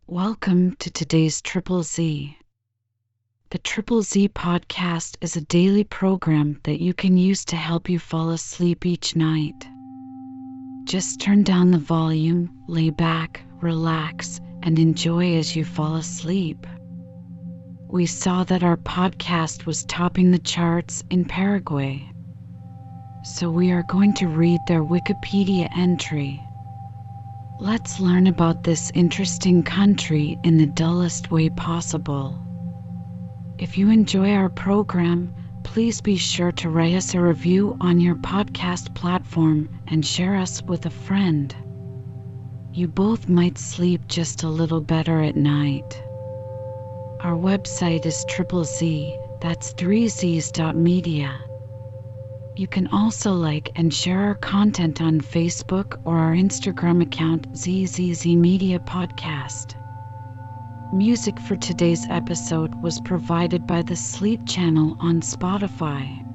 Welcome to today's Triple Z. The Triple Z podcast is a daily program that you can use to help you fall asleep each night. Just turn down the volume, lay back, relax, and enjoy as you fall asleep. We saw that our podcast was topping the charts in Paraguay, so we are going to read their Wikipedia entry. Let's learn about this interesting country in the dullest way possible. If you enjoy our program, please be sure to write us a review on your podcast platform and share us with a friend. You both might sleep just a little better at night. Our website is Triple Z, that's 3zs.media. You can also like and share our content on Facebook or our Instagram account ZZZ Media Podcast. Music for today's episode was provided by the Sleep channel on Spotify.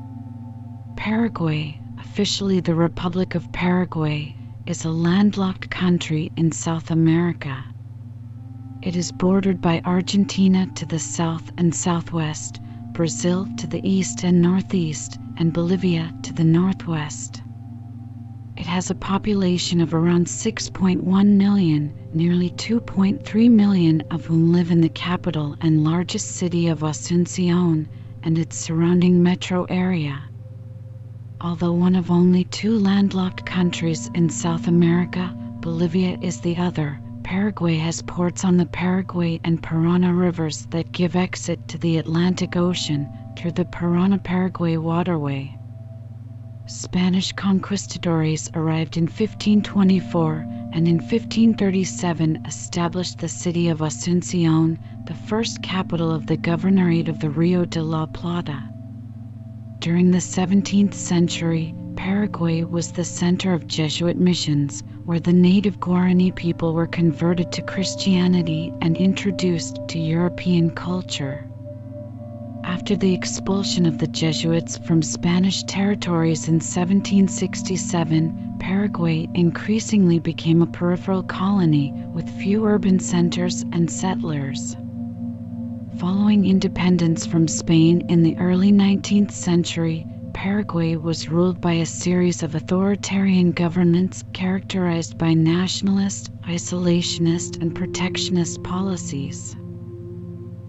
Paraguay, officially the Republic of Paraguay, is a landlocked country in South America. It is bordered by Argentina to the south and southwest, Brazil to the east and northeast, and Bolivia to the northwest. It has a population of around 6.1 million, nearly 2.3 million of whom live in the capital and largest city of Asunción and its surrounding metro area. Although one of only two landlocked countries in South America, Bolivia is the other. Paraguay has ports on the Paraguay and Paraná rivers that give exit to the Atlantic Ocean through the Paraná-Paraguay waterway. Spanish conquistadores arrived in 1524 and in 1537 established the city of Asunción, the first capital of the governorate of the Rio de la Plata. During the 17th century, Paraguay was the center of Jesuit missions, where the native Guarani people were converted to Christianity and introduced to European culture. After the expulsion of the Jesuits from Spanish territories in 1767, Paraguay increasingly became a peripheral colony with few urban centers and settlers. Following independence from Spain in the early 19th century, Paraguay was ruled by a series of authoritarian governments characterized by nationalist, isolationist, and protectionist policies.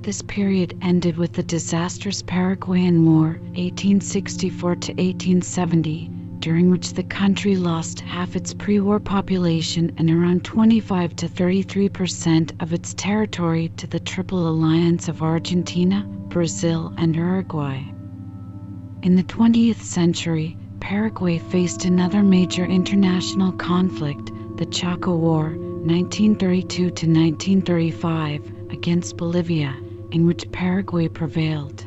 This period ended with the disastrous Paraguayan War, 1864 to 1870, during which the country lost half its pre-war population and around 25 to 33% of its territory to the Triple Alliance of Argentina, Brazil, and Uruguay. In the 20th century, Paraguay faced another major international conflict, the Chaco War, 1932 to 1935, against Bolivia, in which Paraguay prevailed.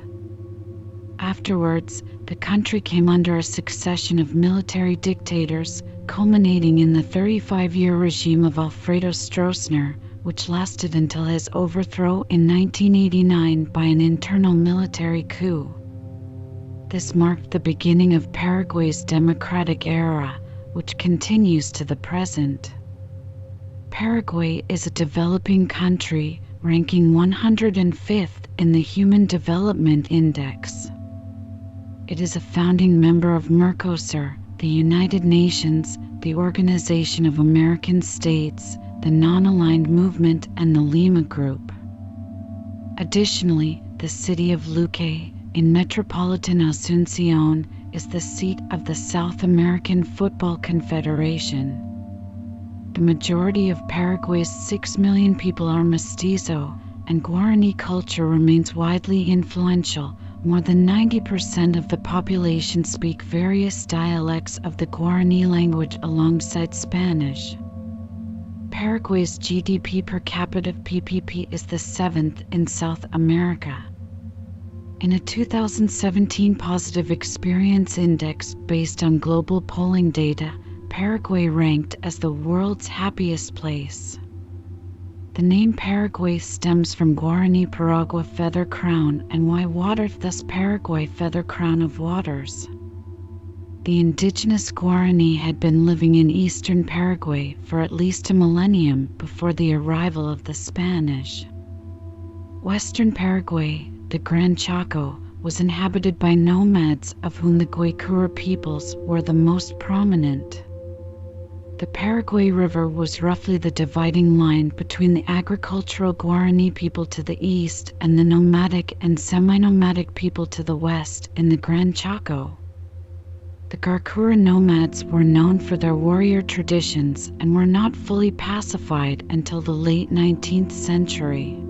Afterwards, the country came under a succession of military dictators, culminating in the 35-year regime of Alfredo Stroessner, which lasted until his overthrow in 1989 by an internal military coup. This marked the beginning of Paraguay's democratic era, which continues to the present. Paraguay is a developing country, ranking 105th in the Human Development Index. It is a founding member of Mercosur, the United Nations, the Organization of American States, the Non-Aligned Movement, and the Lima Group. Additionally, the city of Luque, in metropolitan Asunción, is the seat of the South American Football Confederation. The majority of Paraguay's 6 million people are mestizo, and Guarani culture remains widely influential. More than 90% of the population speak various dialects of the Guarani language alongside Spanish. Paraguay's GDP per capita (PPP) is the 7th in South America. In a 2017 Positive Experience Index based on global polling data, Paraguay ranked as the world's happiest place. The name Paraguay stems from Guarani Paragua feather crown and why water, thus Paraguay feather crown of waters. The indigenous Guarani had been living in eastern Paraguay for at least a millennium before the arrival of the Spanish. Western Paraguay, the Gran Chaco, was inhabited by nomads, of whom the Guaycura peoples were the most prominent. The Paraguay River was roughly the dividing line between the agricultural Guarani people to the east and the nomadic and semi-nomadic people to the west in the Gran Chaco. The Guaycura nomads were known for their warrior traditions and were not fully pacified until the late 19th century.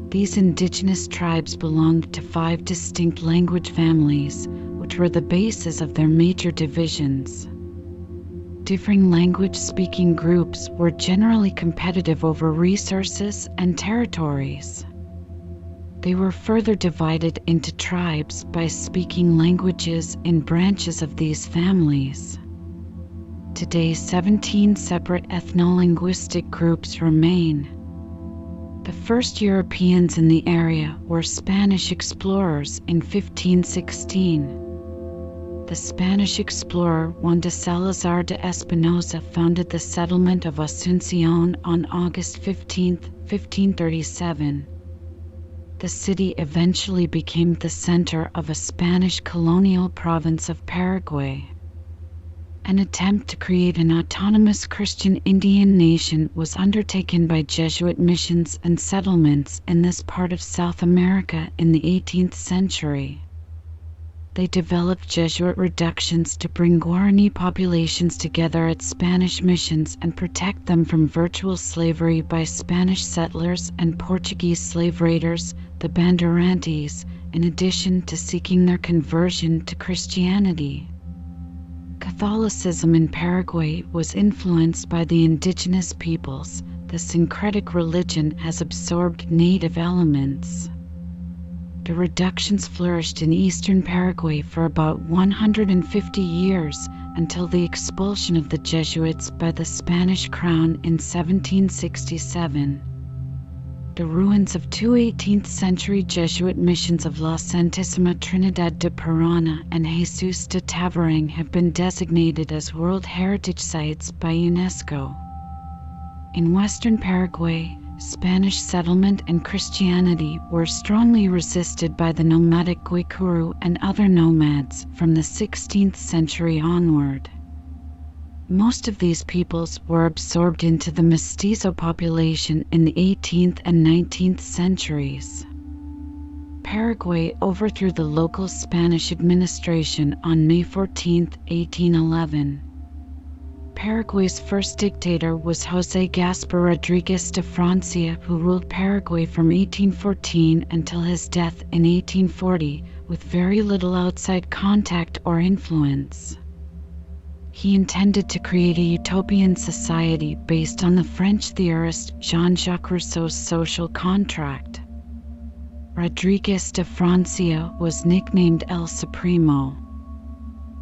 These indigenous tribes belonged to 5 distinct language families, which were the basis of their major divisions. Differing language-speaking groups were generally competitive over resources and territories. They were further divided into tribes by speaking languages in branches of these families. Today, 17 separate ethno-linguistic groups remain. The first Europeans in the area were Spanish explorers in 1516. The Spanish explorer Juan de Salazar de Espinosa founded the settlement of Asunción on August 15, 1537. The city eventually became the center of a Spanish colonial province of Paraguay. An attempt to create an autonomous Christian Indian nation was undertaken by Jesuit missions and settlements in this part of South America in the 18th century. They developed Jesuit reductions to bring Guarani populations together at Spanish missions and protect them from virtual slavery by Spanish settlers and Portuguese slave raiders, the Bandeirantes, in addition to seeking their conversion to Christianity. Catholicism in Paraguay was influenced by the indigenous peoples. The syncretic religion has absorbed native elements. The reductions flourished in eastern Paraguay for about 150 years until the expulsion of the Jesuits by the Spanish crown in 1767. The ruins of 2 18th-century Jesuit missions of La Santísima Trinidad de Parana and Jesus de Tabarang have been designated as World Heritage Sites by UNESCO. In western Paraguay, Spanish settlement and Christianity were strongly resisted by the nomadic Guaycuru and other nomads from the 16th century onward. Most of these peoples were absorbed into the mestizo population in the 18th and 19th centuries. Paraguay overthrew the local Spanish administration on May 14, 1811. Paraguay's first dictator was José Gaspar Rodríguez de Francia, who ruled Paraguay from 1814 until his death in 1840, with very little outside contact or influence. He intended to create a utopian society based on the French theorist Jean-Jacques Rousseau's social contract. Rodríguez de Francia was nicknamed El Supremo.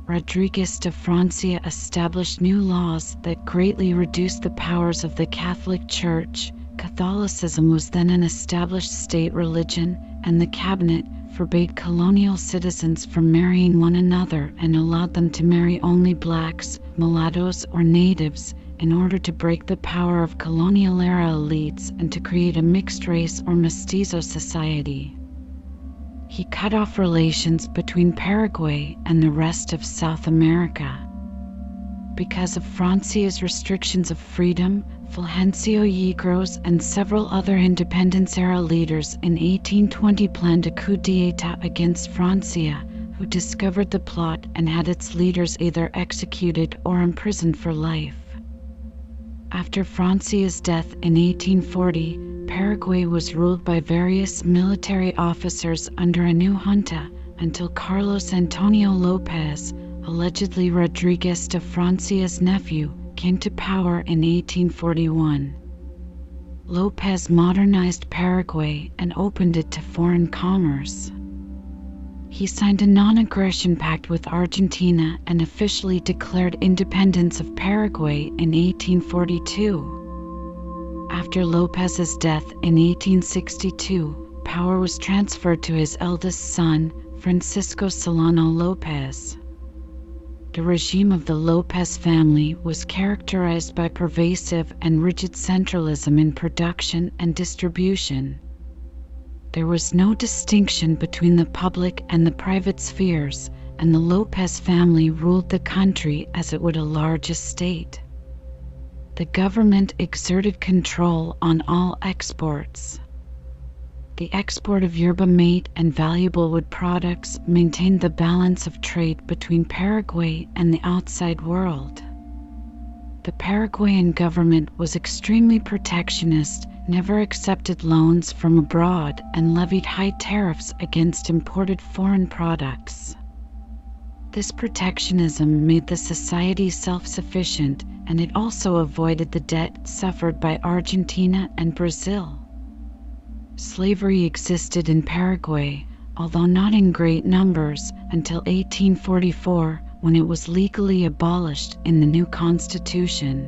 Rodríguez de Francia established new laws that greatly reduced the powers of the Catholic Church. Catholicism was then an established state religion, and the cabinet forbade colonial citizens from marrying one another and allowed them to marry only blacks, mulattoes, or natives in order to break the power of colonial-era elites and to create a mixed-race or mestizo society. He cut off relations between Paraguay and the rest of South America. Because of Francia's restrictions of freedom, Fulgencio Yegros and several other independence-era leaders in 1820 planned a coup d'etat against Francia, who discovered the plot and had its leaders either executed or imprisoned for life. After Francia's death in 1840, Paraguay was ruled by various military officers under a new junta until Carlos Antonio López, allegedly Rodríguez de Francia's nephew, came to power in 1841. López modernized Paraguay and opened it to foreign commerce. He signed a non-aggression pact with Argentina and officially declared independence of Paraguay in 1842. After López's death in 1862, power was transferred to his eldest son, Francisco Solano López. The regime of the Lopez family was characterized by pervasive and rigid centralism in production and distribution. There was no distinction between the public and the private spheres, and the Lopez family ruled the country as it would a large estate. The government exerted control on all exports. The export of yerba mate and valuable wood products maintained the balance of trade between Paraguay and the outside world. The Paraguayan government was extremely protectionist, never accepted loans from abroad, and levied high tariffs against imported foreign products. This protectionism made the society self-sufficient, and it also avoided the debt suffered by Argentina and Brazil. Slavery existed in Paraguay, although not in great numbers, until 1844, when it was legally abolished in the new constitution.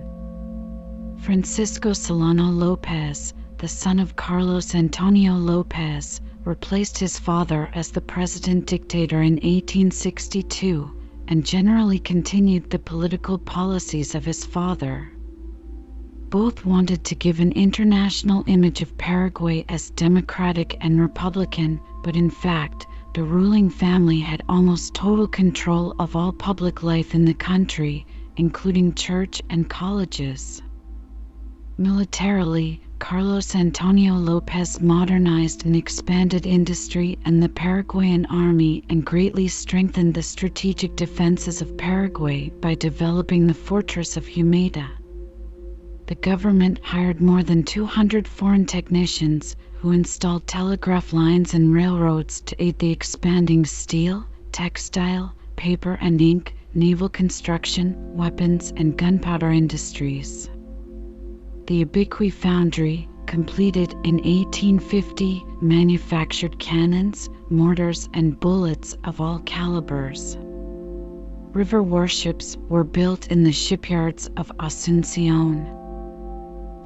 Francisco Solano Lopez, the son of Carlos Antonio Lopez, replaced his father as the president-dictator in 1862 and generally continued the political policies of his father. Both wanted to give an international image of Paraguay as democratic and republican, but in fact, the ruling family had almost total control of all public life in the country, including church and colleges. Militarily, Carlos Antonio Lopez modernized and expanded industry and the Paraguayan army and greatly strengthened the strategic defenses of Paraguay by developing the fortress of Humeta. The government hired more than 200 foreign technicians who installed telegraph lines and railroads to aid the expanding steel, textile, paper and ink, naval construction, weapons, and gunpowder industries. The Iquique foundry, completed in 1850, manufactured cannons, mortars, and bullets of all calibers. River warships were built in the shipyards of Asuncion.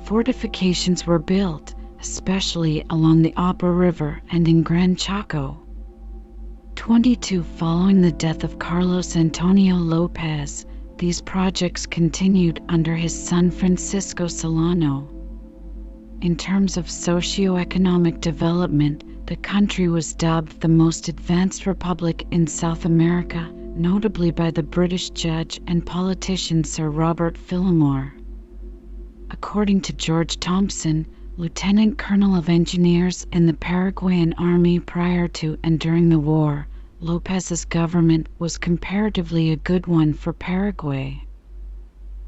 Fortifications were built, especially along the Abra River and in Gran Chaco. 22 Following the death of Carlos Antonio Lopez, these projects continued under his son Francisco Solano. In terms of socio-economic development, the country was dubbed the most advanced republic in South America, notably by the British judge and politician Sir Robert Fillimore. According to George Thompson, Lieutenant Colonel of Engineers in the Paraguayan army prior to and during the war, Lopez's government was comparatively a good one for Paraguay.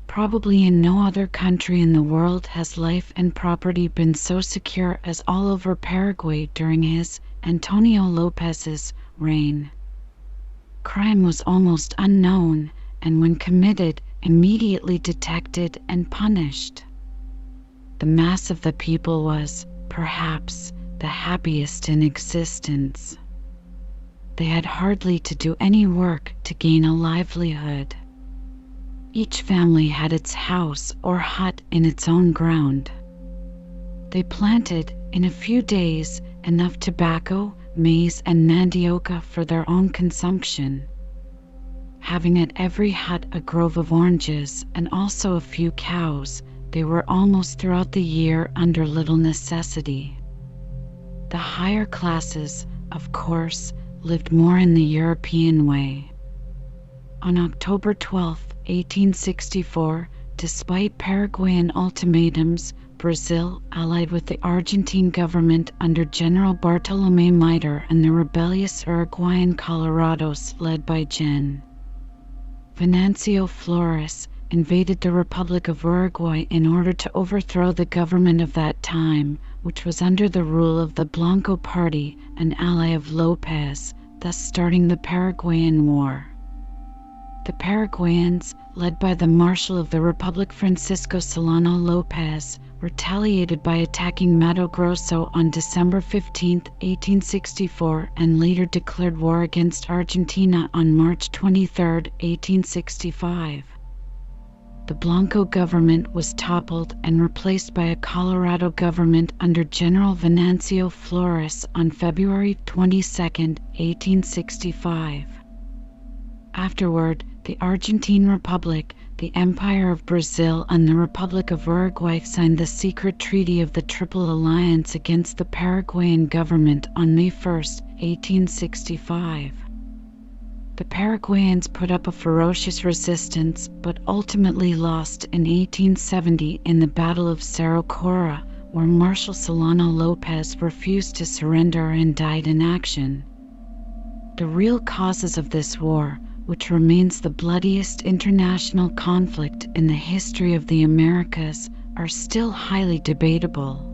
Probably in no other country in the world has life and property been so secure as all over Paraguay during his, Antonio Lopez's, reign. Crime was almost unknown, and when committed, immediately detected and punished. The mass of the people was, perhaps, the happiest in existence. They had hardly to do any work to gain a livelihood. Each family had its house or hut in its own ground. They planted, in a few days, enough tobacco, maize, and mandioca for their own consumption. Having at every hut a grove of oranges and also a few cows, they were almost throughout the year under little necessity. The higher classes, of course, lived more in the European way. On October 12, 1864, despite Paraguayan ultimatums, Brazil, allied with the Argentine government under General Bartolomé Mitre and the rebellious Uruguayan Colorados led by Gen. Venancio Flores, invaded the Republic of Uruguay in order to overthrow the government of that time, which was under the rule of the Blanco Party, an ally of Lopez, thus starting the Paraguayan War. The Paraguayans, led by the Marshal of the Republic Francisco Solano Lopez, retaliated by attacking Mato Grosso on December 15, 1864, and later declared war against Argentina on March 23, 1865. The Blanco government was toppled and replaced by a Colorado government under General Venancio Flores on February 22, 1865. Afterward, The Argentine Republic, the Empire of Brazil, and the Republic of Uruguay signed the secret treaty of the Triple Alliance against the Paraguayan government on May 1, 1865. The Paraguayans put up a ferocious resistance, but ultimately lost in 1870 in the Battle of Cerro Cora, where Marshal Solano Lopez refused to surrender and died in action. The real causes of this war, which remains the bloodiest international conflict in the history of the Americas, are still highly debatable.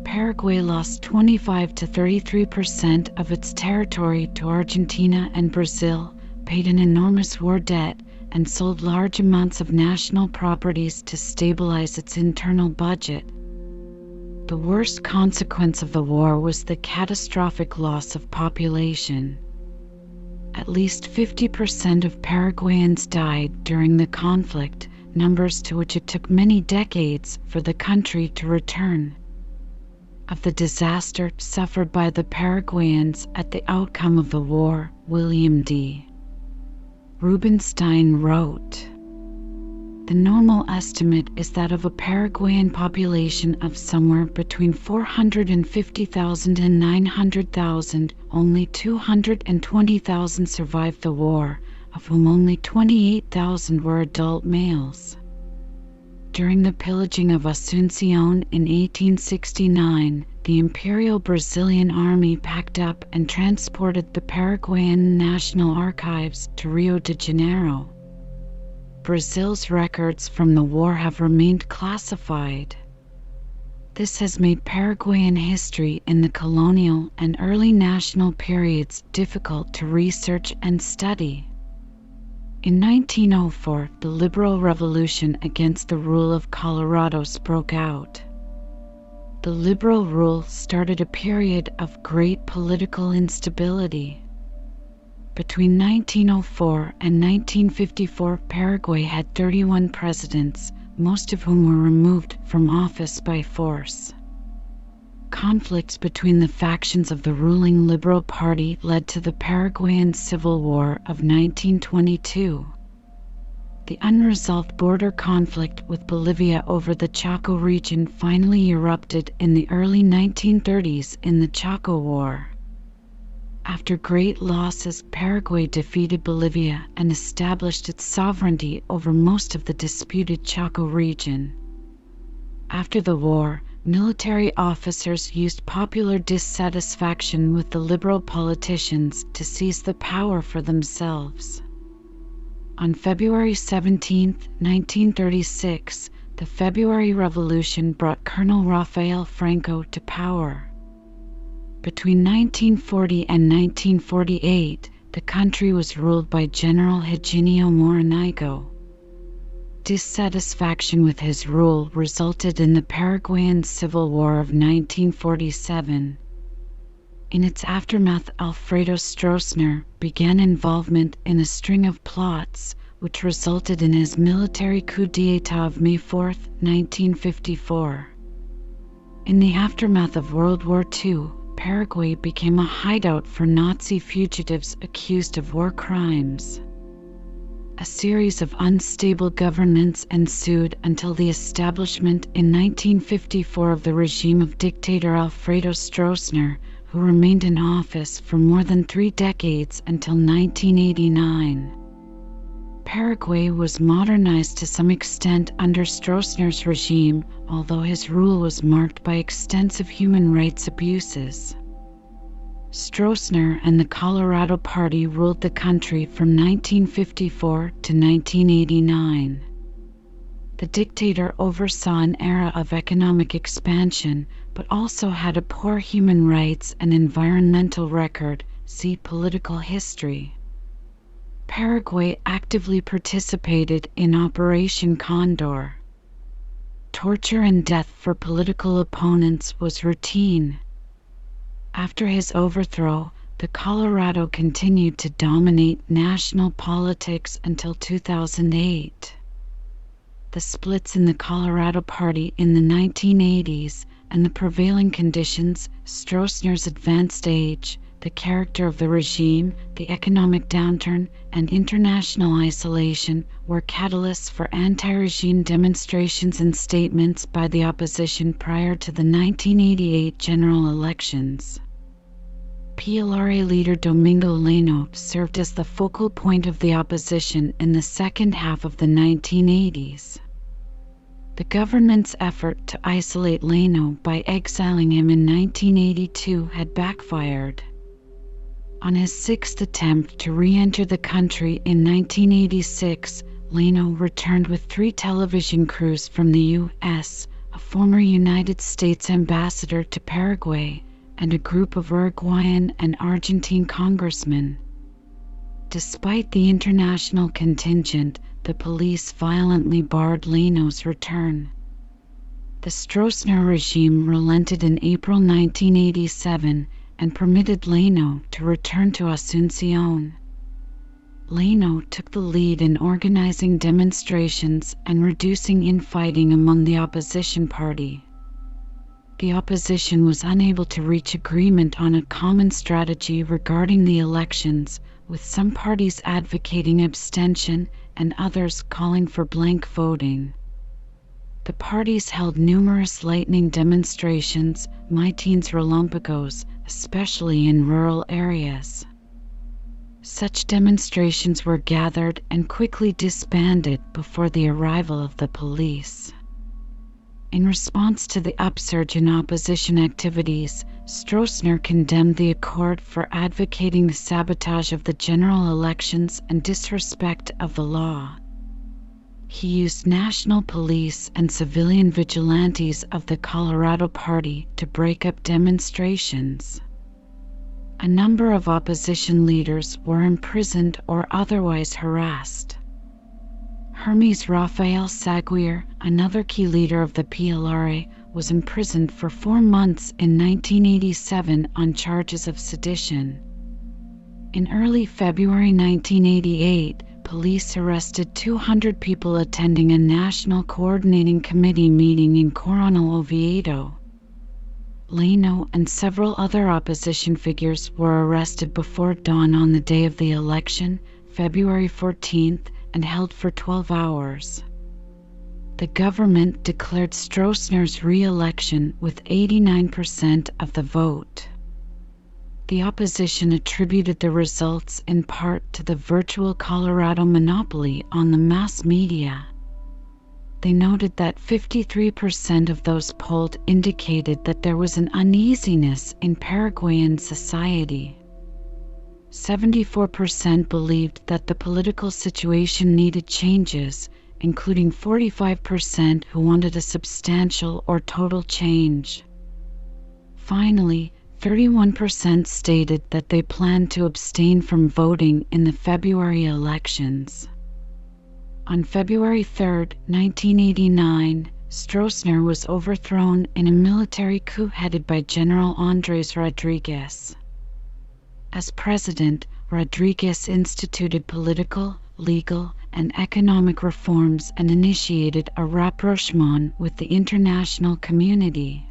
Paraguay lost 25 to 33% of its territory to Argentina and Brazil, paid an enormous war debt, and sold large amounts of national properties to stabilize its internal budget. The worst consequence of the war was the catastrophic loss of population. At least 50% of Paraguayans died during the conflict, numbers to which it took many decades for the country to return. Of the disaster suffered by the Paraguayans at the outcome of the war, William D. Rubinstein wrote, "The normal estimate is that of a Paraguayan population of somewhere between 450,000 and 900,000, only 220,000 survived the war, of whom only 28,000 were adult males." During the pillaging of Asuncion in 1869, the Imperial Brazilian Army packed up and transported the Paraguayan National Archives to Rio de Janeiro. Brazil's records from the war have remained classified. This has made Paraguayan history in the colonial and early national periods difficult to research and study. In 1904, the liberal revolution against the rule of Colorados broke out. The liberal rule started a period of great political instability. Between 1904 and 1954, Paraguay had 31 presidents, most of whom were removed from office by force. Conflicts between the factions of the ruling Liberal Party led to the Paraguayan Civil War of 1922. The unresolved border conflict with Bolivia over the Chaco region finally erupted in the early 1930s in the Chaco War. After great losses, Paraguay defeated Bolivia and established its sovereignty over most of the disputed Chaco region. After the war, military officers used popular dissatisfaction with the liberal politicians to seize the power for themselves. On February 17, 1936, the February Revolution brought Colonel Rafael Franco to power. Between 1940 and 1948, the country was ruled by General Higinio Morínigo. Dissatisfaction with his rule resulted in the Paraguayan Civil War of 1947. In its aftermath, Alfredo Stroessner began involvement in a string of plots, which resulted in his military coup d'état of May 4, 1954. In the aftermath of World War II, Paraguay became a hideout for Nazi fugitives accused of war crimes. A series of unstable governments ensued until the establishment in 1954 of the regime of dictator Alfredo Stroessner, who remained in office for more than 3 decades until 1989. Paraguay was modernized to some extent under Stroessner's regime, although his rule was marked by extensive human rights abuses. Stroessner and the Colorado Party ruled the country from 1954 to 1989. The dictator oversaw an era of economic expansion, but also had a poor human rights and environmental record. See political history. Paraguay actively participated in Operation Condor. Torture and death for political opponents was routine. After his overthrow, the Colorado continued to dominate national politics until 2008. The splits in the Colorado Party in the 1980s and the prevailing conditions, Stroessner's advanced age, The character of the regime, the economic downturn, and international isolation were catalysts for anti-regime demonstrations and statements by the opposition prior to the 1988 general elections. PLRA leader Domingo Leino served as the focal point of the opposition in the second half of the 1980s. The government's effort to isolate Leino by exiling him in 1982 had backfired. On his sixth attempt to re-enter the country in 1986, Leino returned with 3 television crews from the U.S., a former United States ambassador to Paraguay, and a group of Uruguayan and Argentine congressmen. Despite the international contingent, the police violently barred Leino's return. The Stroessner regime relented in April 1987 and permitted Leino to return to Asunción. Leino took the lead in organizing demonstrations and reducing infighting among the opposition party. The opposition was unable to reach agreement on a common strategy regarding the elections, with some parties advocating abstention and others calling for blank voting. The parties held numerous lightning demonstrations, mitines relámpagos, especially in rural areas. Such demonstrations were gathered and quickly disbanded before the arrival of the police. In response to the upsurge in opposition activities, Stroessner condemned the accord for advocating the sabotage of the general elections and disrespect of the law. He used national police and civilian vigilantes of the Colorado Party to break up demonstrations. A number of opposition leaders were imprisoned or otherwise harassed. Hermes Rafael Saguier, another key leader of the PLRA, was imprisoned for 4 months in 1987 on charges of sedition. In early February 1988, police arrested 200 people attending a National Coordinating Committee meeting in Coronel Oviedo. Leino and several other opposition figures were arrested before dawn on the day of the election, February 14th, and held for 12 hours. The government declared Stroessner's re-election with 89% of the vote. The opposition attributed the results in part to the virtual Colorado monopoly on the mass media. They noted that 53% of those polled indicated that there was an uneasiness in Paraguayan society. 74% believed that the political situation needed changes, including 45% who wanted a substantial or total change. Finally, 31% stated that they planned to abstain from voting in the February elections. On February 3, 1989, Stroessner was overthrown in a military coup headed by General Andrés Rodríguez. As president, Rodríguez instituted political, legal, and economic reforms and initiated a rapprochement with the international community.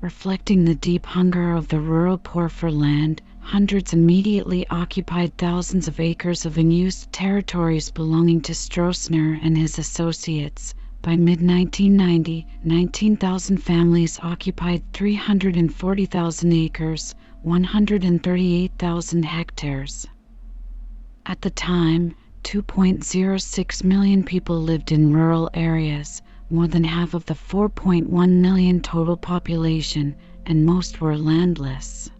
Reflecting the deep hunger of the rural poor for land, hundreds immediately occupied thousands of acres of unused territories belonging to Stroessner and his associates. By mid-1990, 19,000 families occupied 340,000 acres, 138,000 hectares. At the time, 2.06 million people lived in rural areas, more than half of the 4.1 million total population, and most were landless.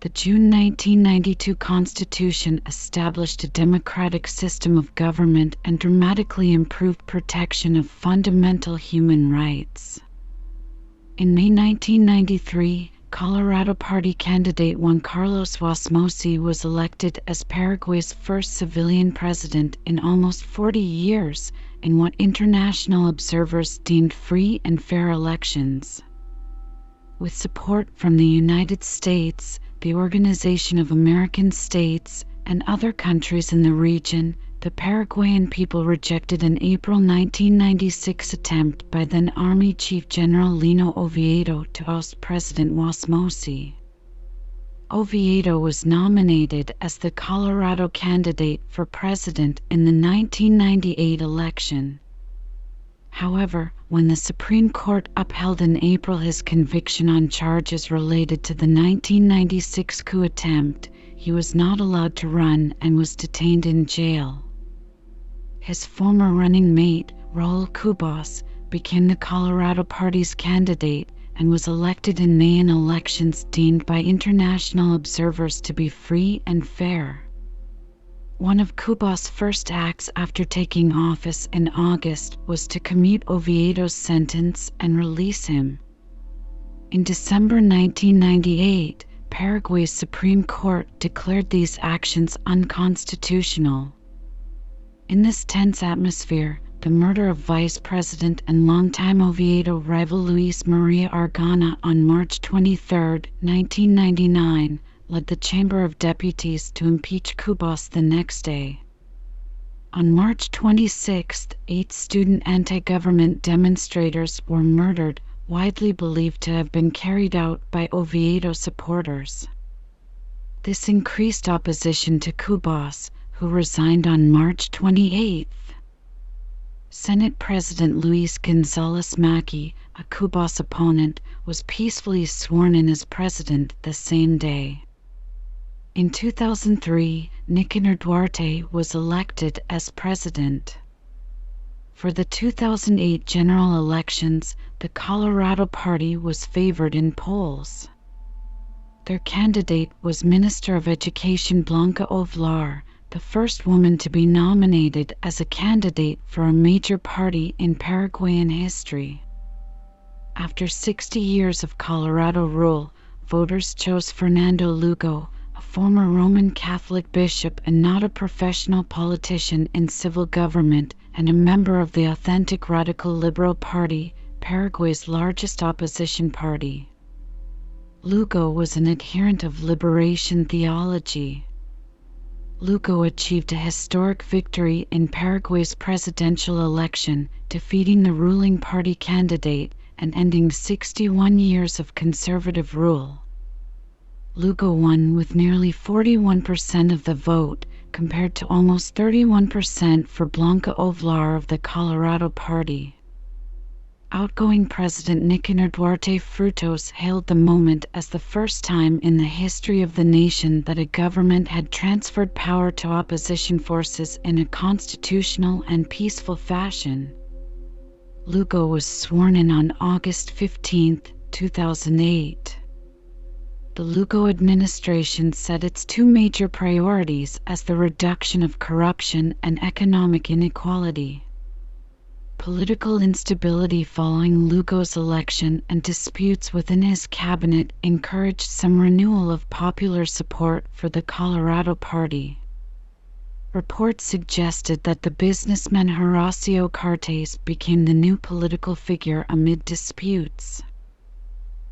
The June 1992 Constitution established a democratic system of government and dramatically improved protection of fundamental human rights. In May 1993, Colorado Party candidate Juan Carlos Wasmosy was elected as Paraguay's first civilian president in almost 40 years in what international observers deemed free and fair elections. With support from the United States, the Organization of American States, and other countries in the region, the Paraguayan people rejected an April 1996 attempt by then Army Chief General Lino Oviedo to oust President Wasmosy. Oviedo was nominated as the Colorado candidate for president in the 1998 election. However, when the Supreme Court upheld in April his conviction on charges related to the 1996 coup attempt, he was not allowed to run and was detained in jail. His former running mate, Raul Cubas, became the Colorado Party's candidate and was elected in May in elections deemed by international observers to be free and fair. One of Cubas' first acts after taking office in August was to commute Oviedo's sentence and release him. In December 1998, Paraguay's Supreme Court declared these actions unconstitutional. In this tense atmosphere, the murder of Vice President and longtime Oviedo rival Luis Maria Argana on March 23, 1999, led the Chamber of Deputies to impeach Cubas the next day. On March 26, 8 student anti-government demonstrators were murdered, widely believed to have been carried out by Oviedo supporters. This increased opposition to Cubas, who resigned on March 28. Senate President Luis González Macchi, a Cubas opponent, was peacefully sworn in as president the same day. In 2003, Nicanor Duarte was elected as president. For the 2008 general elections, the Colorado Party was favored in polls. Their candidate was Minister of Education Blanca Ovlar, the first woman to be nominated as a candidate for a major party in Paraguayan history. After 60 years of Colorado rule, voters chose Fernando Lugo, a former Roman Catholic bishop and not a professional politician in civil government, and a member of the authentic Radical Liberal Party, Paraguay's largest opposition party. Lugo was an adherent of liberation theology. Lugo achieved a historic victory in Paraguay's presidential election, defeating the ruling party candidate and ending 61 years of conservative rule. Lugo won with nearly 41% of the vote, compared to almost 31% for Blanca Ovlar of the Colorado Party. Outgoing President Nicanor Duarte Frutos hailed the moment as the first time in the history of the nation that a government had transferred power to opposition forces in a constitutional and peaceful fashion. Lugo was sworn in on August 15, 2008. The Lugo administration set its 2 major priorities as the reduction of corruption and economic inequality. Political instability following Lugo's election and disputes within his cabinet encouraged some renewal of popular support for the Colorado Party. Reports suggested that the businessman Horacio Cartes became the new political figure amid disputes.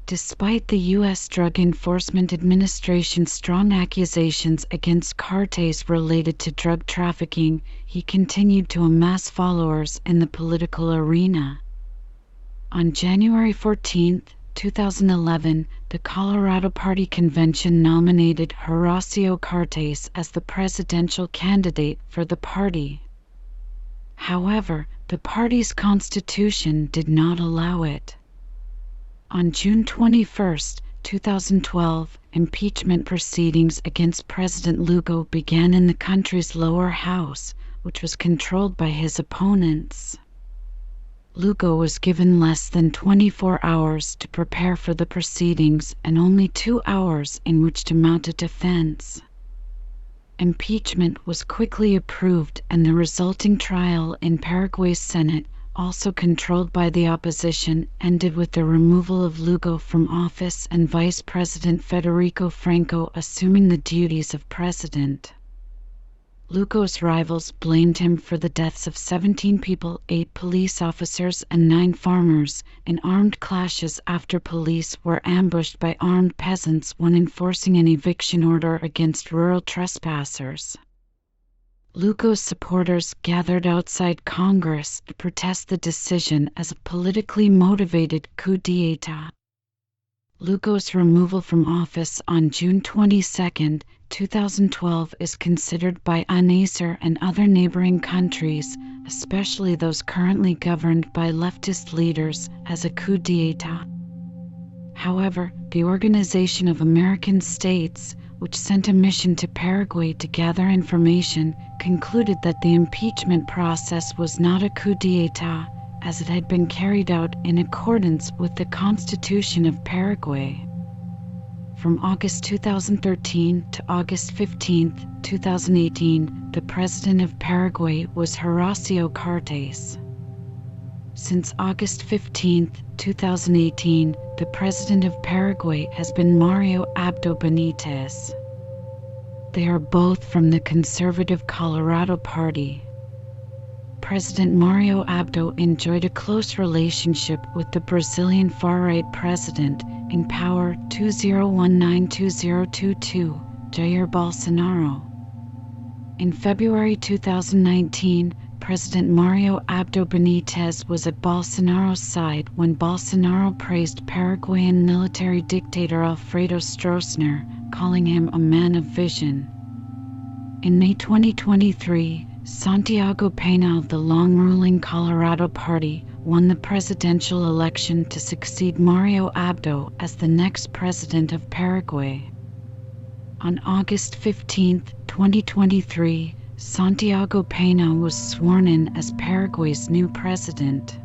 Despite the U.S. Drug Enforcement Administration's strong accusations against Cartes related to drug trafficking, he continued to amass followers in the political arena. On January 14, 2011, the Colorado Party Convention nominated Horacio Cartes as the presidential candidate for the party. However, the party's constitution did not allow it. On June 21, 2012, impeachment proceedings against President Lugo began in the country's lower house, which was controlled by his opponents. Lugo was given less than 24 hours to prepare for the proceedings and only 2 hours in which to mount a defense. Impeachment was quickly approved, and the resulting trial in Paraguay's Senate, also controlled by the opposition, ended with the removal of Lugo from office and Vice President Federico Franco assuming the duties of president. Lugo's rivals blamed him for the deaths of 17 people, 8 police officers and 9 farmers, in armed clashes after police were ambushed by armed peasants when enforcing an eviction order against rural trespassers. Lugo's supporters gathered outside Congress to protest the decision as a politically motivated coup d'etat. Lugo's removal from office on June 22, 2012 is considered by UNASUR and other neighboring countries, especially those currently governed by leftist leaders, as a coup d'état. However, the Organization of American States, which sent a mission to Paraguay to gather information, concluded that the impeachment process was not a coup d'état, as it had been carried out in accordance with the Constitution of Paraguay. From August 2013 to August 15, 2018, the president of Paraguay was Horacio Cartes. Since August 15, 2018, the president of Paraguay has been Mario Abdo Benitez. They are both from the conservative Colorado Party. President Mario Abdo enjoyed a close relationship with the Brazilian far-right president in power 2019-2022, Jair Bolsonaro. In February 2019, President Mario Abdo Benitez was at Bolsonaro's side when Bolsonaro praised Paraguayan military dictator Alfredo Stroessner, calling him a man of vision. In May 2023, Santiago Peña of the long-ruling Colorado Party won the presidential election to succeed Mario Abdo as the next president of Paraguay. On August 15, 2023, Santiago Peña was sworn in as Paraguay's new president.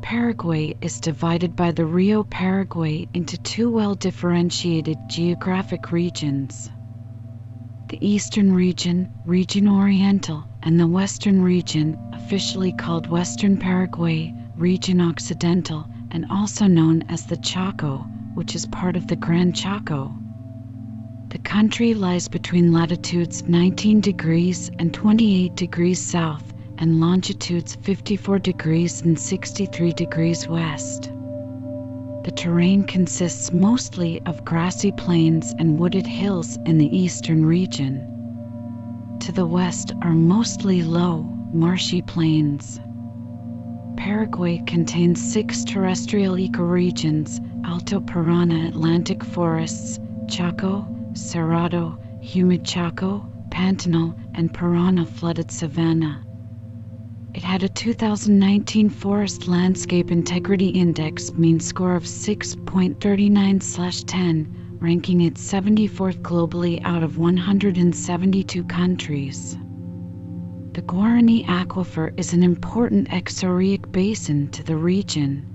Paraguay is divided by the Rio Paraguay into two well-differentiated geographic regions. The Eastern Region, Region Oriental, and the Western Region, officially called Western Paraguay, Region Occidental, and also known as the Chaco, which is part of the Gran Chaco. The country lies between latitudes 19 degrees and 28 degrees south and longitudes 54 degrees and 63 degrees west. The terrain consists mostly of grassy plains and wooded hills in the eastern region. To the west are mostly low, marshy plains. Paraguay contains 6 terrestrial ecoregions: Alto Parana Atlantic forests, Chaco, Cerrado, humid Chaco, Pantanal, and Parana flooded savanna. It had a 2019 Forest Landscape Integrity Index mean score of 6.39/10, ranking it 74th globally out of 172 countries. The Guarani Aquifer is an important exoregic basin to the region.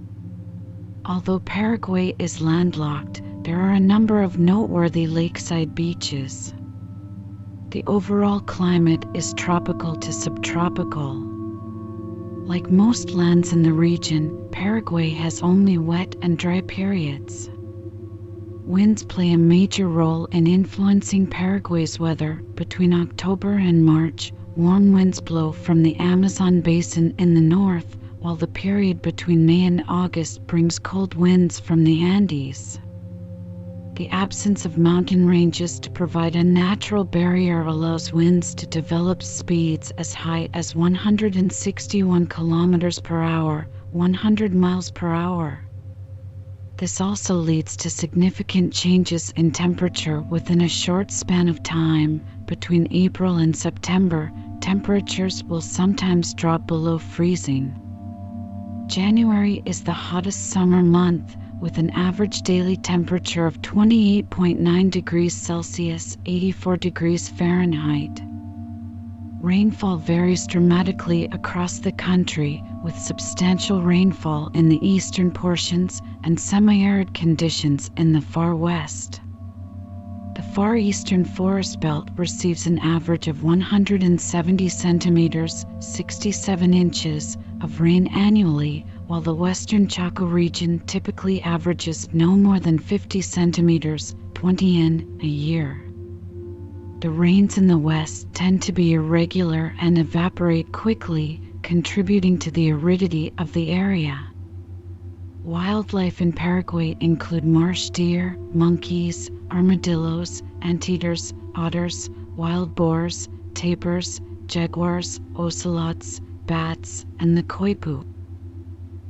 Although Paraguay is landlocked, there are a number of noteworthy lakeside beaches. The overall climate is tropical to subtropical. Like most lands in the region, Paraguay has only wet and dry periods. Winds play a major role in influencing Paraguay's weather. Between October and March, warm winds blow from the Amazon basin in the north, while the period between May and August brings cold winds from the Andes. The absence of mountain ranges to provide a natural barrier allows winds to develop speeds as high as 161 kilometers per hour, 100 miles per hour. This also leads to significant changes in temperature within a short span of time. Between April and September, temperatures will sometimes drop below freezing. January is the hottest summer month, with an average daily temperature of 28.9 degrees Celsius, 84 degrees Fahrenheit. Rainfall varies dramatically across the country, with substantial rainfall in the eastern portions and semi-arid conditions in the far west. The far eastern forest belt receives an average of 170 centimeters, 67 inches, of rain annually, while the western Chaco region typically averages no more than 50 centimeters, 20 in, a year. The rains in the west tend to be irregular and evaporate quickly, contributing to the aridity of the area. Wildlife in Paraguay include marsh deer, monkeys, armadillos, anteaters, otters, wild boars, tapirs, jaguars, ocelots, bats, and the coipu.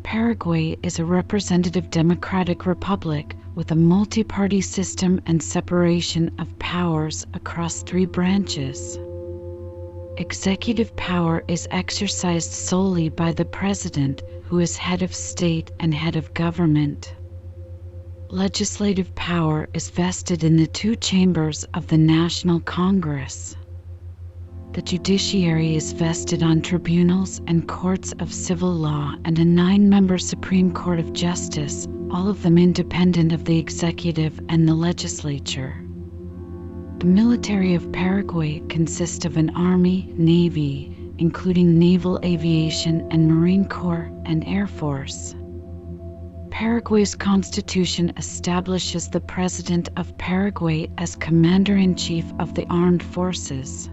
Paraguay is a representative democratic republic with a multi-party system and separation of powers across 3 branches. Executive power is exercised solely by the president, who is head of state and head of government. Legislative power is vested in the 2 chambers of the National Congress. The judiciary is vested on tribunals and courts of civil law and a 9-member Supreme Court of Justice, all of them independent of the executive and the legislature. The military of Paraguay consists of an army, navy, including naval aviation and Marine Corps and Air Force. Paraguay's constitution establishes the President of Paraguay as Commander-in-Chief of the Armed Forces.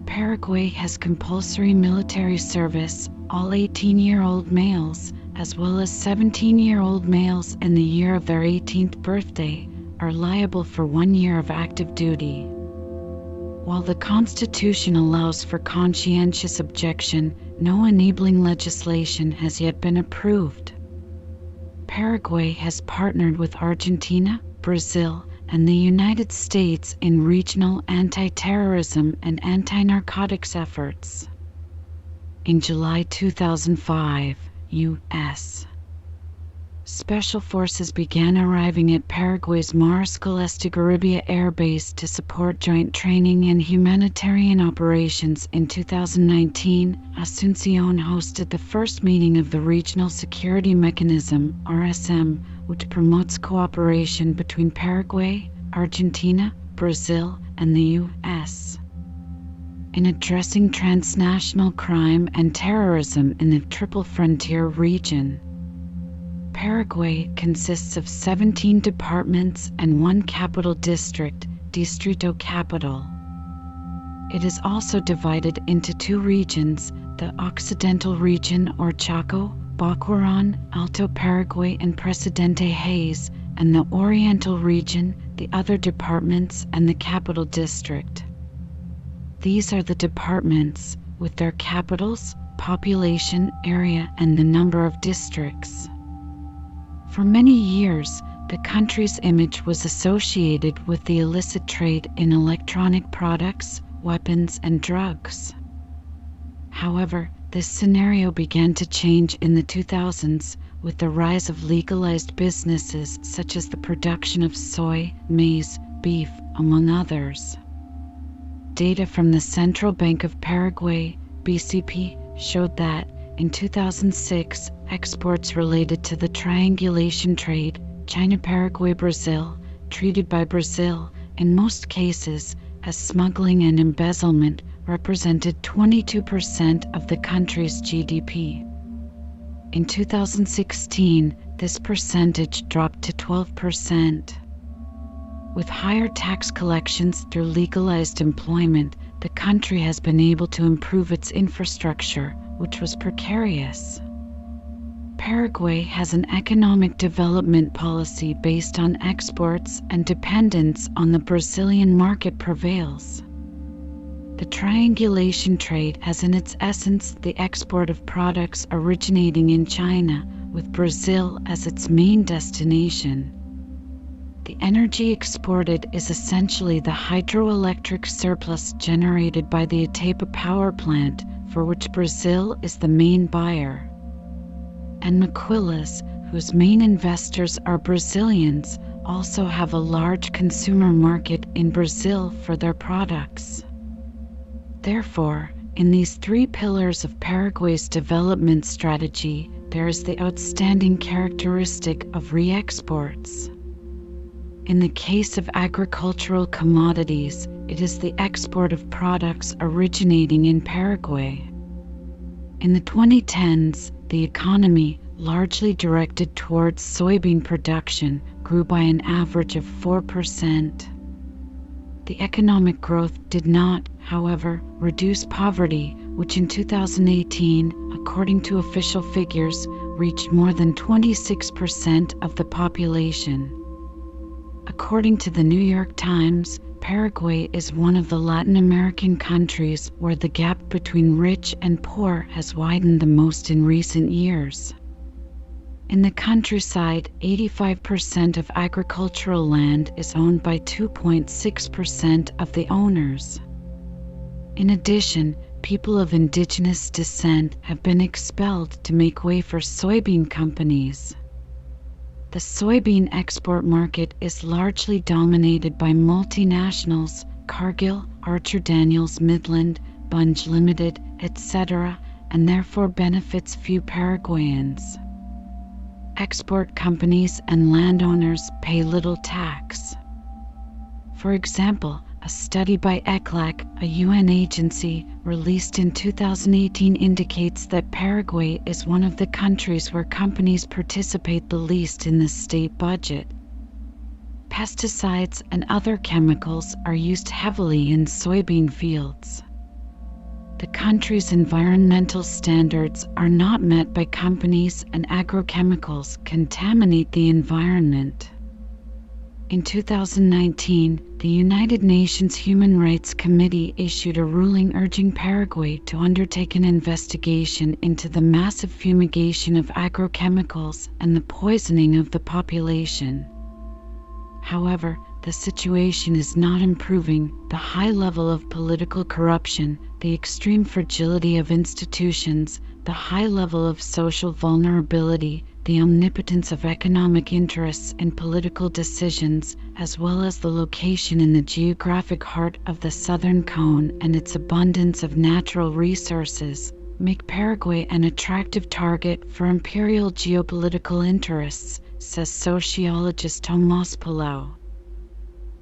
Paraguay has compulsory military service. All 18-year-old males, as well as 17-year-old males in the year of their 18th birthday, are liable for 1 year of active duty. While the Constitution allows for conscientious objection, no enabling legislation has yet been approved. Paraguay has partnered with Argentina, Brazil, and the United States in regional anti-terrorism and anti-narcotics efforts. In July 2005, U.S. Special Forces began arriving at Paraguay's Mariscal Estigarribia Air Base to support joint training and humanitarian operations. In 2019, Asunción hosted the first meeting of the Regional Security Mechanism, RSM, which promotes cooperation between Paraguay, Argentina, Brazil, and the U.S. in addressing transnational crime and terrorism in the Triple Frontier region. Paraguay consists of 17 departments and 1 capital district, Distrito Capital. It is also divided into 2 regions, the Occidental Region or Chaco, Baquirón, Alto Paraguay and Presidente Hayes, and the Oriental Region, the other departments and the Capital District. These are the departments, with their capitals, population, area, and the number of districts. For many years, the country's image was associated with the illicit trade in electronic products, weapons, and drugs. However, this scenario began to change in the 2000s with the rise of legalized businesses such as the production of soy, maize, beef, among others. Data from the Central Bank of Paraguay, BCP, showed that, in 2006, exports related to the triangulation trade, China, Paraguay, Brazil, treated by Brazil, in most cases, as smuggling and embezzlement, represented 22% of the country's GDP. In 2016, this percentage dropped to 12%. With higher tax collections through legalized employment, the country has been able to improve its infrastructure, which was precarious. Paraguay has an economic development policy based on exports, and dependence on the Brazilian market prevails. The triangulation trade has in its essence the export of products originating in China, with Brazil as its main destination. The energy exported is essentially the hydroelectric surplus generated by the Itaipu power plant, for which Brazil is the main buyer. And Maquilas, whose main investors are Brazilians, also have a large consumer market in Brazil for their products. Therefore, in these 3 pillars of Paraguay's development strategy, there is the outstanding characteristic of re-exports. In the case of agricultural commodities, it is the export of products originating in Paraguay. In the 2010s, the economy, largely directed towards soybean production, grew by an average of 4%. The economic growth did not, however, reduce poverty, which in 2018, according to official figures, reached more than 26% of the population. According to the New York Times, Paraguay is one of the Latin American countries where the gap between rich and poor has widened the most in recent years. In the countryside, 85% of agricultural land is owned by 2.6% of the owners. In addition, people of indigenous descent have been expelled to make way for soybean companies. The soybean export market is largely dominated by multinationals, Cargill, Archer Daniels Midland, Bunge Limited, etc., and therefore benefits few Paraguayans. Export companies and landowners pay little tax. For example, a study by ECLAC, a UN agency, released in 2018 indicates that Paraguay is one of the countries where companies participate the least in the state budget. Pesticides and other chemicals are used heavily in soybean fields. The country's environmental standards are not met by companies, and agrochemicals contaminate the environment. In 2019, the United Nations Human Rights Committee issued a ruling urging Paraguay to undertake an investigation into the massive fumigation of agrochemicals and the poisoning of the population. However, the situation is not improving. The high level of political corruption, the extreme fragility of institutions, the high level of social vulnerability, the omnipotence of economic interests in political decisions, as well as the location in the geographic heart of the Southern Cone and its abundance of natural resources, make Paraguay an attractive target for imperial geopolitical interests, says sociologist Tomás Palau.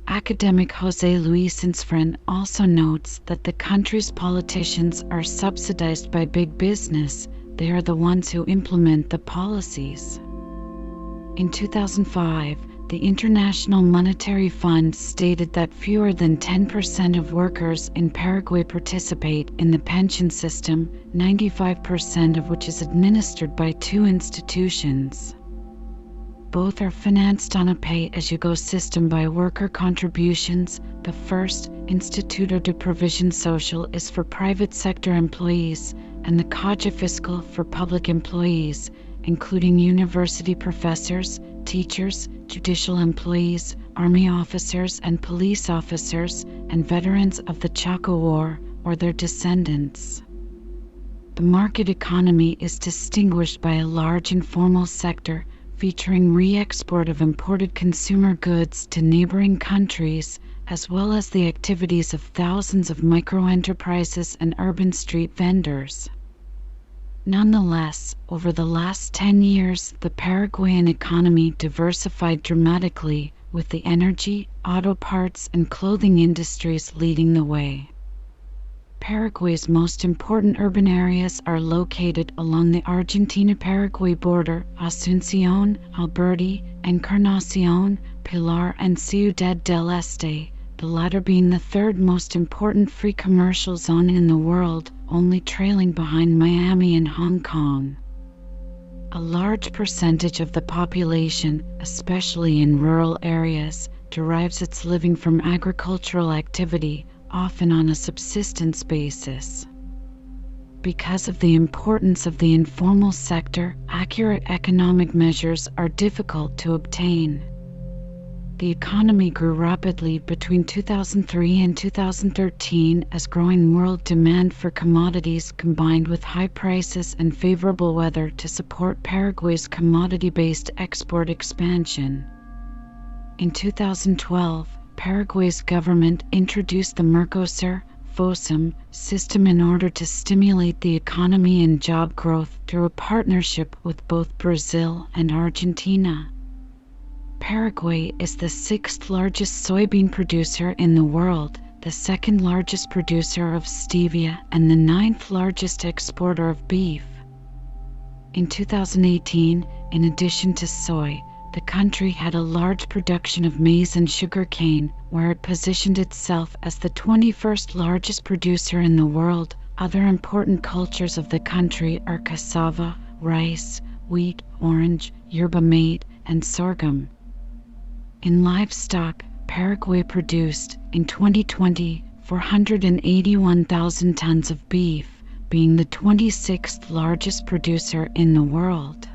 Academic José Luis Insfren also notes that the country's politicians are subsidized by big business. They are the ones who implement the policies. In 2005, the International Monetary Fund stated that fewer than 10% of workers in Paraguay participate in the pension system, 95% of which is administered by two institutions. Both are financed on a pay-as-you-go system by worker contributions. The first, Instituto de Provisión Social, is for private sector employees, and the Caja Fiscal for public employees, including university professors, teachers, judicial employees, army officers and police officers, and veterans of the Chaco War or their descendants. The market economy is distinguished by a large informal sector, featuring re-export of imported consumer goods to neighboring countries, as well as the activities of thousands of microenterprises and urban street vendors. Nonetheless, over the last 10 years, the Paraguayan economy diversified dramatically, with the energy, auto parts, and clothing industries leading the way. Paraguay's most important urban areas are located along the Argentina-Paraguay border: Asunción, Alberti, Encarnación, Pilar, and Ciudad del Este, the latter being the third most important free commercial zone in the world, only trailing behind Miami and Hong Kong. A large percentage of the population, especially in rural areas, derives its living from agricultural activity, often on a subsistence basis. Because of the importance of the informal sector, accurate economic measures are difficult to obtain. The economy grew rapidly between 2003 and 2013 as growing world demand for commodities combined with high prices and favorable weather to support Paraguay's commodity-based export expansion. In 2012, Paraguay's government introduced the Mercosur-FOSUM system in order to stimulate the economy and job growth through a partnership with both Brazil and Argentina. Paraguay is the sixth largest soybean producer in the world, the second largest producer of stevia, and the ninth largest exporter of beef. In 2018, in addition to soy, the country had a large production of maize and sugarcane, where it positioned itself as the 21st largest producer in the world. Other important cultures of the country are cassava, rice, wheat, orange, yerba mate, and sorghum. In livestock, Paraguay produced, in 2020, 481,000 tons of beef, being the 26th largest producer in the world.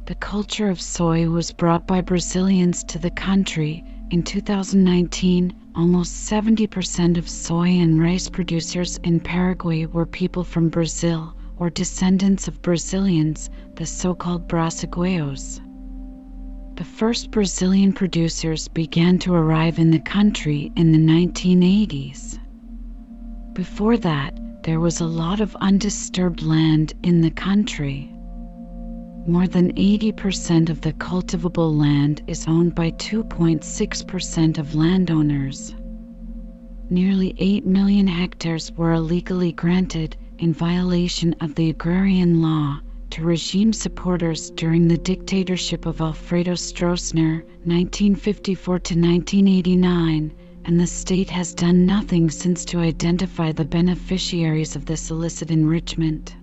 The culture of soy was brought by Brazilians to the country. In 2019, almost 70% of soy and rice producers in Paraguay were people from Brazil or descendants of Brazilians, the so-called Brasileiros. The first Brazilian producers began to arrive in the country in the 1980s. Before that, there was a lot of undisturbed land in the country. More than 80% of the cultivable land is owned by 2.6% of landowners. Nearly 8 million hectares were illegally granted, in violation of the agrarian law, to regime supporters during the dictatorship of Alfredo Stroessner, 1954 to 1989, and the state has done nothing since to identify the beneficiaries of this illicit enrichment.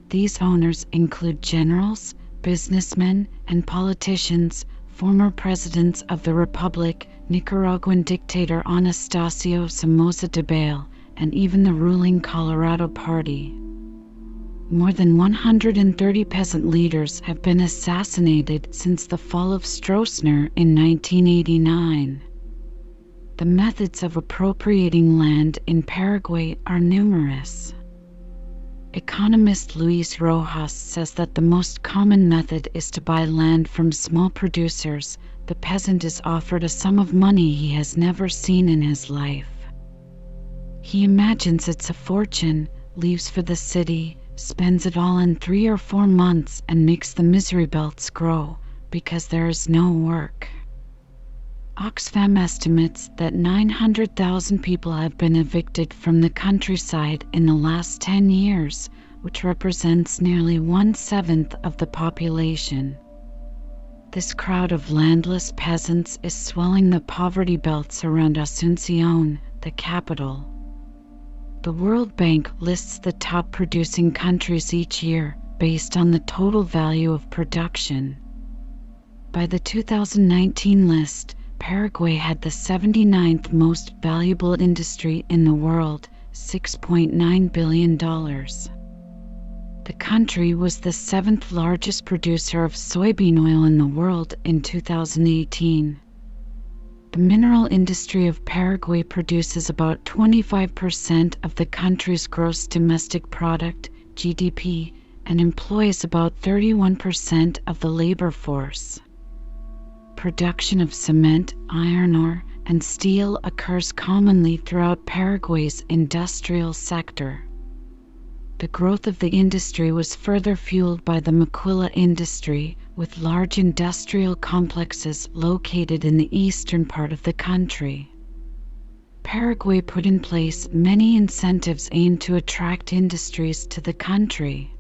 These owners include generals, businessmen, and politicians, former presidents of the Republic, Nicaraguan dictator Anastasio Somoza Debayle, and even the ruling Colorado Party. More than 130 peasant leaders have been assassinated since the fall of Stroessner in 1989. The methods of appropriating land in Paraguay are numerous. Economist Luis Rojas says that the most common method is to buy land from small producers. The peasant is offered a sum of money he has never seen in his life. He imagines it's a fortune, leaves for the city, spends it all in 3 or 4 months, and makes the misery belts grow because there is no work. Oxfam estimates that 900,000 people have been evicted from the countryside in the last 10 years, which represents nearly 1/7 of the population. This crowd of landless peasants is swelling the poverty belts around Asunción, the capital. The World Bank lists the top producing countries each year based on the total value of production. By the 2019 list, Paraguay had the 79th most valuable industry in the world, $6.9 billion. The country was the 7th largest producer of soybean oil in the world in 2018. The mineral industry of Paraguay produces about 25% of the country's gross domestic product, GDP, and employs about 31% of the labor force. Production of cement, iron ore, and steel occurs commonly throughout Paraguay's industrial sector. The growth of the industry was further fueled by the maquila industry, with large industrial complexes located in the eastern part of the country. Paraguay put in place many incentives aimed to attract industries to the country.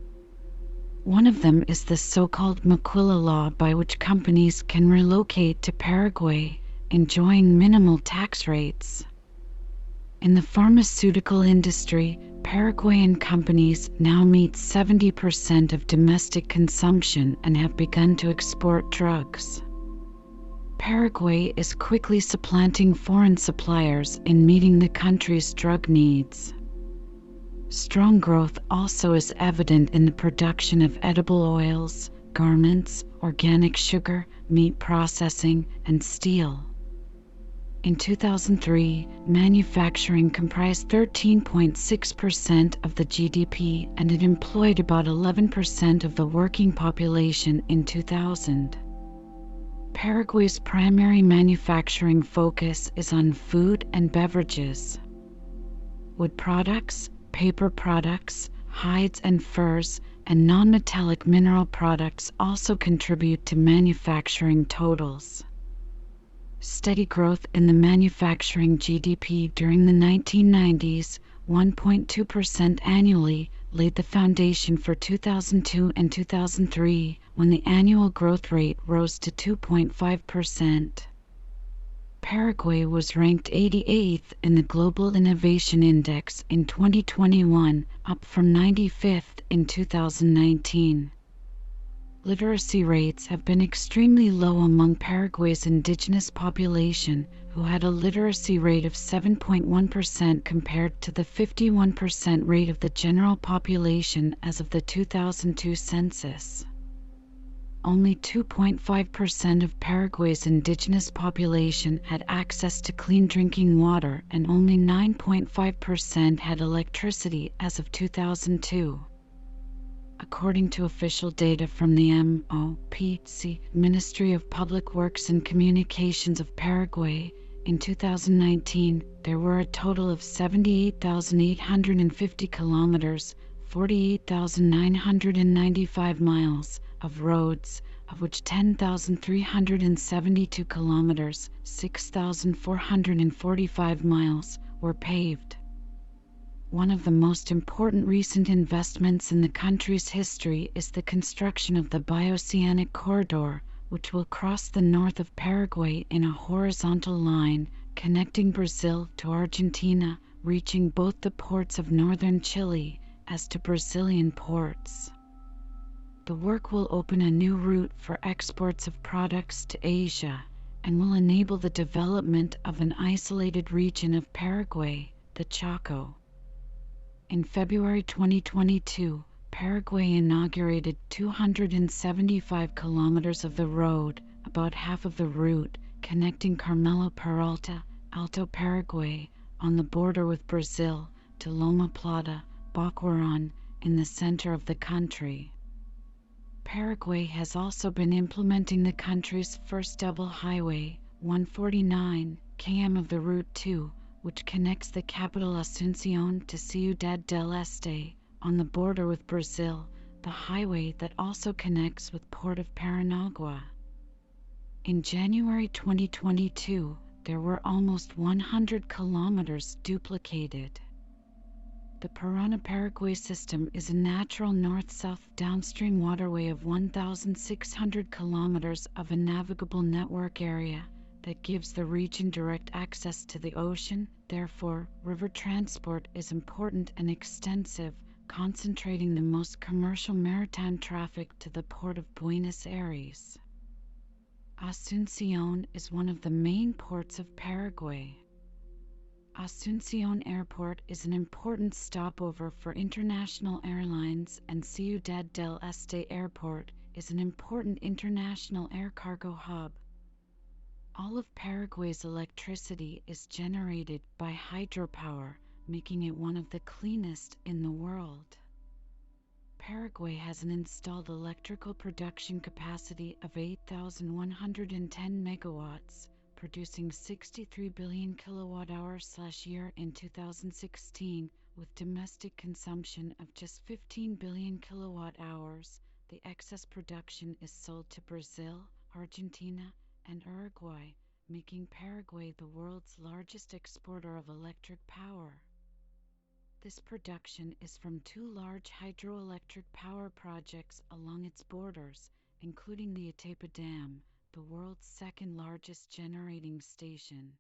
One of them is the so-called maquila law, by which companies can relocate to Paraguay, enjoying minimal tax rates. In the pharmaceutical industry, Paraguayan companies now meet 70% of domestic consumption and have begun to export drugs. Paraguay is quickly supplanting foreign suppliers in meeting the country's drug needs. Strong growth also is evident in the production of edible oils, garments, organic sugar, meat processing, and steel. In 2003, manufacturing comprised 13.6% of the GDP, and it employed about 11% of the working population in 2000. Paraguay's primary manufacturing focus is on food and beverages. Wood products, paper products, hides and furs, and non-metallic mineral products also contribute to manufacturing totals. Steady growth in the manufacturing GDP during the 1990s, 1.2% annually, laid the foundation for 2002 and 2003, when the annual growth rate rose to 2.5%. Paraguay was ranked 88th in the Global Innovation Index in 2021, up from 95th in 2019. Literacy rates have been extremely low among Paraguay's indigenous population, who had a literacy rate of 7.1% compared to the 51% rate of the general population as of the 2002 census. Only 2.5% of Paraguay's indigenous population had access to clean drinking water, and only 9.5% had electricity as of 2002. According to official data from the MOPC, Ministry of Public Works and Communications of Paraguay, in 2019, there were a total of 78,850 kilometers, 48,995 miles, of roads, of which 10,372 kilometers, 6,445 miles, were paved. One of the most important recent investments in the country's history is the construction of the Bioceanic Corridor, which will cross the north of Paraguay in a horizontal line, connecting Brazil to Argentina, reaching both the ports of northern Chile as to Brazilian ports. The work will open a new route for exports of products to Asia and will enable the development of an isolated region of Paraguay, the Chaco. In February 2022, Paraguay inaugurated 275 kilometers of the road, about half of the route, connecting Carmelo Peralta, Alto Paraguay, on the border with Brazil, to Loma Plata, Boquerón, in the center of the country. Paraguay has also been implementing the country's first double highway, 149 km of the Route 2, which connects the capital Asunción to Ciudad del Este, on the border with Brazil, the highway that also connects with Port of Paranagua. In January 2022, there were almost 100 kilometers duplicated. The Parana-Paraguay system is a natural north-south downstream waterway of 1,600 kilometers of a navigable network area that gives the region direct access to the ocean. Therefore, river transport is important and extensive, concentrating the most commercial maritime traffic to the port of Buenos Aires. Asunción is one of the main ports of Paraguay. Asunción Airport is an important stopover for international airlines, and Ciudad del Este Airport is an important international air cargo hub. All of Paraguay's electricity is generated by hydropower, making it one of the cleanest in the world. Paraguay has an installed electrical production capacity of 8,110 megawatts, producing 63 billion kilowatt-hours/year in 2016, with domestic consumption of just 15 billion kilowatt-hours. The excess production is sold to Brazil, Argentina, and Uruguay, making Paraguay the world's largest exporter of electric power. This production is from two large hydroelectric power projects along its borders, including the Itaipu Dam, the world's second largest generating station.